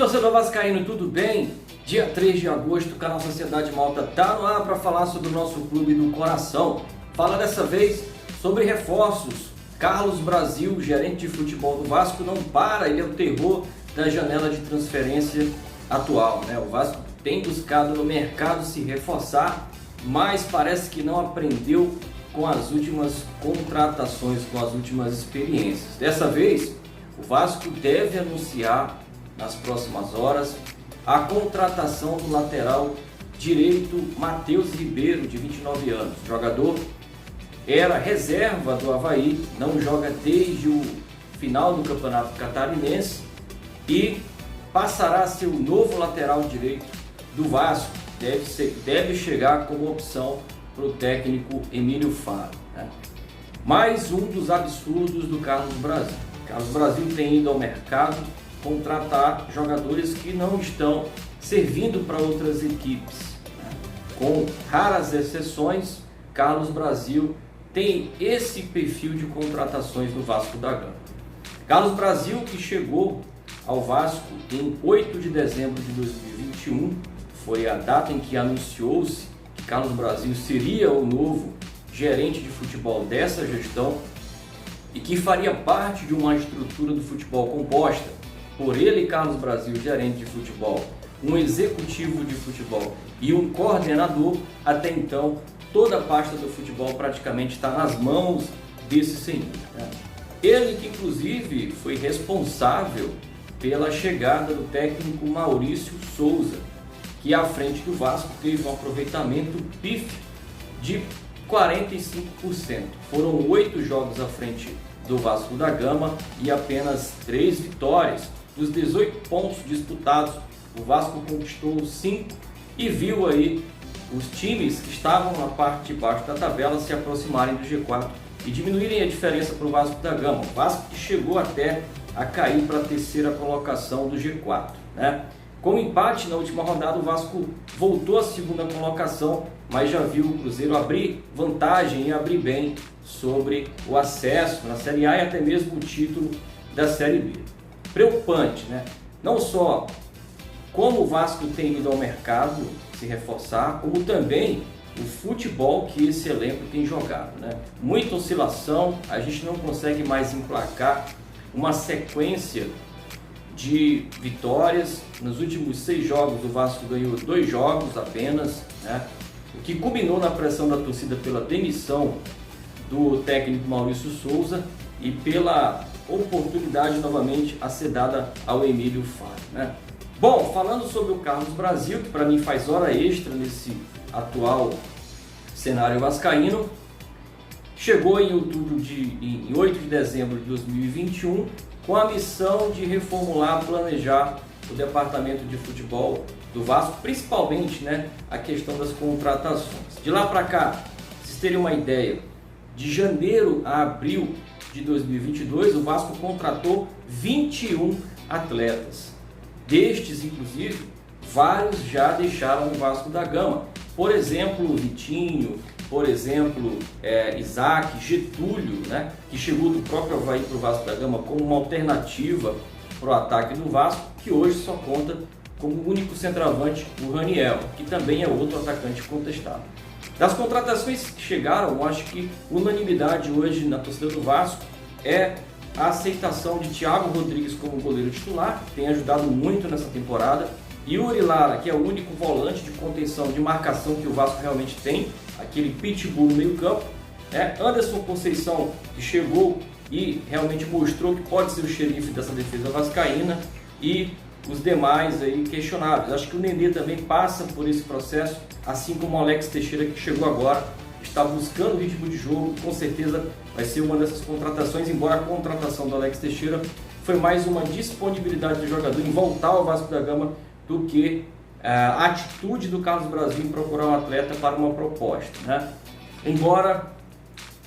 torcedor vascaíno, tudo bem? Dia 3 de agosto, o canal Sociedade Malta tá no ar para falar sobre o nosso clube do coração. Fala dessa vez sobre reforços. Carlos Brasil, gerente de futebol do Vasco, não para, ele é o terror da janela de transferência atual, né? O Vasco tem buscado no mercado se reforçar, mas parece que não aprendeu com as últimas contratações, com as últimas experiências. Dessa vez, o Vasco deve anunciar nas próximas horas a contratação do lateral direito Matheus Ribeiro, de 29 anos. O jogador era reserva do Avaí, não joga desde o final do Campeonato Catarinense e passará a ser o novo lateral direito do Vasco. Deve chegar como opção para o técnico Emílio Faro, né? Mais um dos absurdos do Carlos Brasil. Carlos Brasil tem ido ao mercado contratar jogadores que não estão servindo para outras equipes, né? Com raras exceções, Carlos Brasil tem esse perfil de contratações do Vasco da Gama. Carlos Brasil, que chegou ao Vasco em 8 de dezembro de 2021, foi a data em que anunciou-se que Carlos Brasil seria o novo gerente de futebol dessa gestão e que faria parte de uma estrutura do futebol composta por ele, Carlos Brasil, gerente de futebol, um executivo de futebol e um coordenador. Até então, toda a pasta do futebol praticamente está nas mãos desse senhor, né? Ele que inclusive foi responsável pela chegada do técnico Maurício Souza, que à frente do Vasco teve um aproveitamento pífio de 45%. Foram 8 jogos à frente do Vasco da Gama e apenas 3 vitórias. Dos 18 pontos disputados, o Vasco conquistou 5 e viu aí os times que estavam na parte de baixo da tabela se aproximarem do G4 e diminuírem a diferença para o Vasco da Gama. O Vasco que chegou até a cair para a terceira colocação do G4, né? Com o empate na última rodada, o Vasco voltou à segunda colocação, mas já viu o Cruzeiro abrir vantagem e abrir bem sobre o acesso na Série A e até mesmo o título da Série B. Preocupante, né? Não só como o Vasco tem ido ao mercado se reforçar, como também o futebol que esse elenco tem jogado, né? Muita oscilação, a gente não consegue mais emplacar uma sequência de vitórias. Nos últimos 6 jogos, o Vasco ganhou 2 jogos apenas, né? O que culminou na pressão da torcida pela demissão do técnico Maurício Souza e pela oportunidade novamente a ser dada ao Emílio Faro, né? Bom, falando sobre o Carlos Brasil, que para mim faz hora extra nesse atual cenário vascaíno, chegou em 8 de dezembro de 2021 com a missão de reformular, planejar o departamento de futebol do Vasco, principalmente, né, a questão das contratações. De lá para cá, pra vocês terem uma ideia, de janeiro a abril de 2022, o Vasco contratou 21 atletas. Destes, inclusive, vários já deixaram o Vasco da Gama. Por exemplo, Vitinho, por exemplo, Isaac, Getúlio, né, que chegou do próprio Avaí para o Vasco da Gama como uma alternativa para o ataque do Vasco, que hoje só conta como único centroavante o Raniel, que também é outro atacante contestado. Das contratações que chegaram, acho que unanimidade hoje na torcida do Vasco é a aceitação de Thiago Rodrigues como goleiro titular, que tem ajudado muito nessa temporada. Yuri Lara, que é o único volante de contenção, de marcação que o Vasco realmente tem, aquele pitbull no meio campo, né? Anderson Conceição, que chegou e realmente mostrou que pode ser o xerife dessa defesa vascaína, e os demais aí questionáveis. Acho que o Nenê também passa por esse processo, assim como o Alex Teixeira, que chegou agora, está buscando ritmo de jogo, com certeza vai ser uma dessas contratações, embora a contratação do Alex Teixeira foi mais uma disponibilidade do jogador em voltar ao Vasco da Gama do que a atitude do Carlos Brasil em procurar um atleta para uma proposta, né? Embora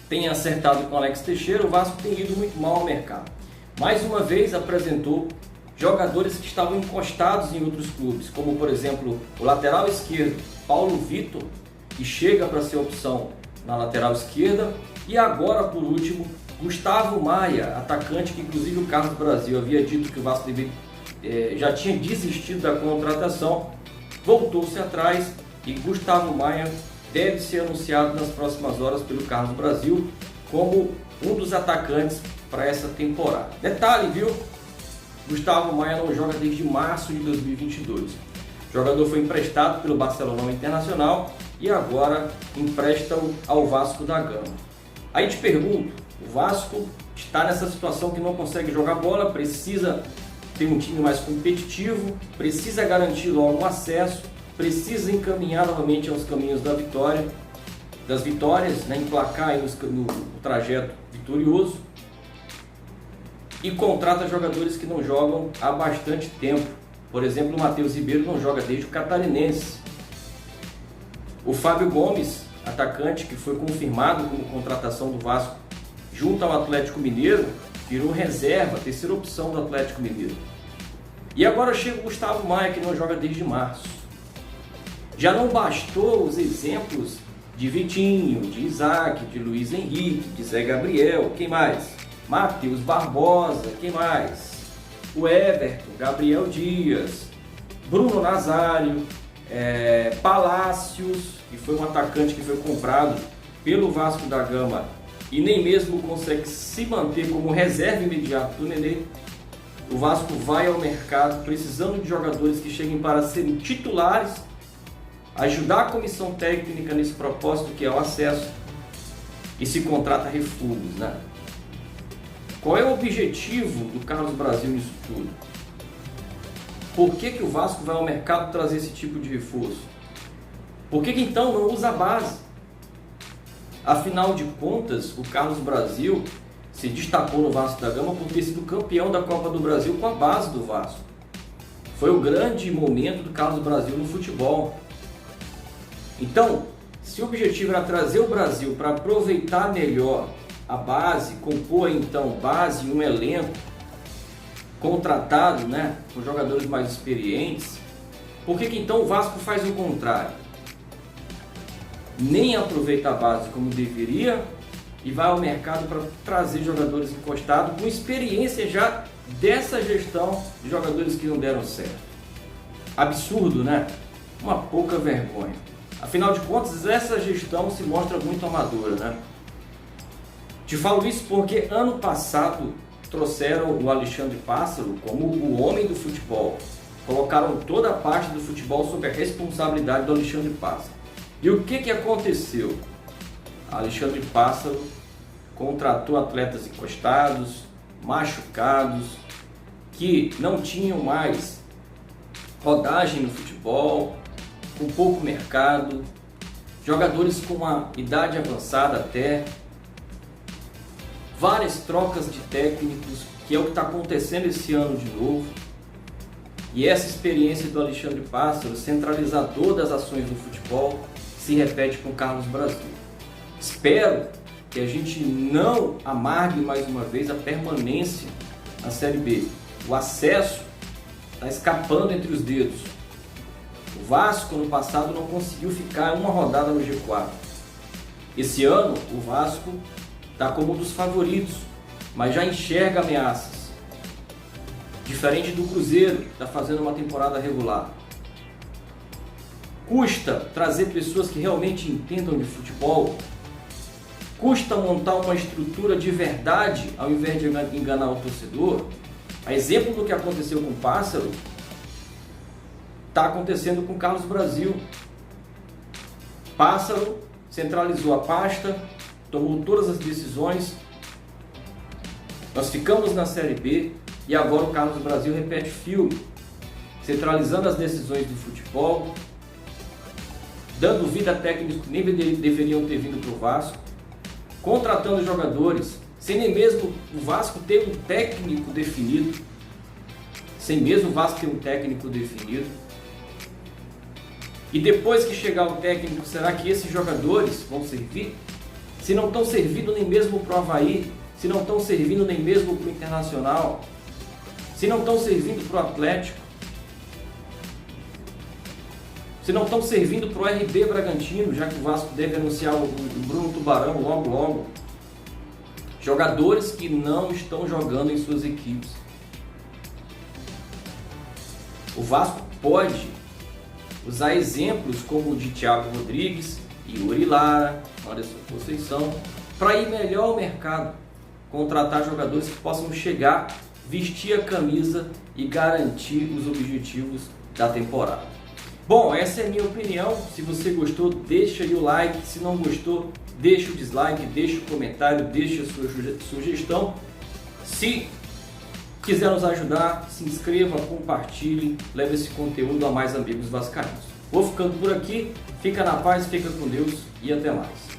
tenha acertado com o Alex Teixeira, o Vasco tem ido muito mal ao mercado. Mais uma vez apresentou jogadores que estavam encostados em outros clubes, como por exemplo o lateral esquerdo Paulo Vitor, que chega para ser opção na lateral esquerda, e agora por último Gustavo Maia, atacante que inclusive o Carlos Brasil havia dito que o Vasco já tinha desistido da contratação, voltou-se atrás e Gustavo Maia deve ser anunciado nas próximas horas pelo Carlos Brasil como um dos atacantes para essa temporada. Detalhe, viu? Gustavo Maia não joga desde março de 2022. O jogador foi emprestado pelo Barcelona Internacional e agora empresta-o ao Vasco da Gama. Aí te pergunto, o Vasco está nessa situação que não consegue jogar bola, precisa ter um time mais competitivo, precisa garantir logo o acesso, precisa encaminhar novamente aos caminhos das vitórias, né, emplacar aí no trajeto vitorioso, e contrata jogadores que não jogam há bastante tempo. Por exemplo, o Matheus Ribeiro não joga desde o Catarinense. O Fábio Gomes, atacante que foi confirmado como contratação do Vasco junto ao Atlético Mineiro, virou reserva, terceira opção do Atlético Mineiro. E agora chega o Gustavo Maia, que não joga desde março. Já não bastou os exemplos de Vitinho, de Isaac, de Luiz Henrique, de Zé Gabriel, quem mais? Matheus Barbosa, quem mais? O Everton, Gabriel Dias, Bruno Nazário, Palácios, que foi um atacante que foi comprado pelo Vasco da Gama e nem mesmo consegue se manter como reserva imediato do Nenê. O Vasco vai ao mercado precisando de jogadores que cheguem para serem titulares, ajudar a comissão técnica nesse propósito que é o acesso, e se contrata refugos, né? Qual é o objetivo do Carlos Brasil nisso tudo? Por que o Vasco vai ao mercado trazer esse tipo de reforço? Por que então não usa a base? Afinal de contas, o Carlos Brasil se destacou no Vasco da Gama por ter sido campeão da Copa do Brasil com a base do Vasco. Foi o grande momento do Carlos Brasil no futebol. Então, se o objetivo era trazer o Brasil para aproveitar melhor a base, compor então base e um elenco contratado, né, com jogadores mais experientes, por que então o Vasco faz o contrário? Nem aproveita a base como deveria e vai ao mercado para trazer jogadores encostados com experiência já dessa gestão de jogadores que não deram certo. Absurdo, né? Uma pouca vergonha. Afinal de contas, essa gestão se mostra muito amadora, né? Te falo isso porque ano passado trouxeram o Alexandre Pássaro como o homem do futebol. Colocaram toda a parte do futebol sob a responsabilidade do Alexandre Pássaro. E o que aconteceu? Alexandre Pássaro contratou atletas encostados, machucados, que não tinham mais rodagem no futebol, com pouco mercado, jogadores com uma idade avançada até, várias trocas de técnicos, que é o que está acontecendo esse ano de novo. E essa experiência do Alexandre Pássaro, centralizador das ações do futebol, se repete com o Carlos Brasil. Espero que a gente não amargue mais uma vez a permanência na Série B. O acesso está escapando entre os dedos. O Vasco, no passado, não conseguiu ficar uma rodada no G4. Esse ano, o Vasco está como um dos favoritos, mas já enxerga ameaças. Diferente do Cruzeiro, que está fazendo uma temporada regular. Custa trazer pessoas que realmente entendam de futebol. Custa montar uma estrutura de verdade ao invés de enganar o torcedor. A exemplo do que aconteceu com o Pássaro, está acontecendo com o Carlos Brasil. Pássaro centralizou a pasta, tomou todas as decisões. Nós ficamos na Série B e agora o Carlos Brasil repete filme, centralizando as decisões do futebol, dando vida a técnicos que nem deveriam ter vindo para o Vasco, contratando jogadores, sem nem mesmo o Vasco ter um técnico definido, E depois que chegar o técnico, será que esses jogadores vão servir? Se não estão servindo nem mesmo para o Avaí, se não estão servindo nem mesmo para o Internacional, se não estão servindo para o Atlético, se não estão servindo para o RB Bragantino, já que o Vasco deve anunciar o Bruno Tubarão logo. Jogadores que não estão jogando em suas equipes. O Vasco pode usar exemplos como o de Thiago Rodrigues, Yuri Lara, Anderson Conceição, para ir melhor ao mercado, contratar jogadores que possam chegar, vestir a camisa e garantir os objetivos da temporada. Bom, essa é a minha opinião. Se você gostou, deixa aí o like. Se não gostou, deixa o dislike, deixa o comentário, deixa a sua sugestão. Se quiser nos ajudar, se inscreva, compartilhe, leve esse conteúdo a mais amigos vascaínos. Vou ficando por aqui, fica na paz, fica com Deus e até mais.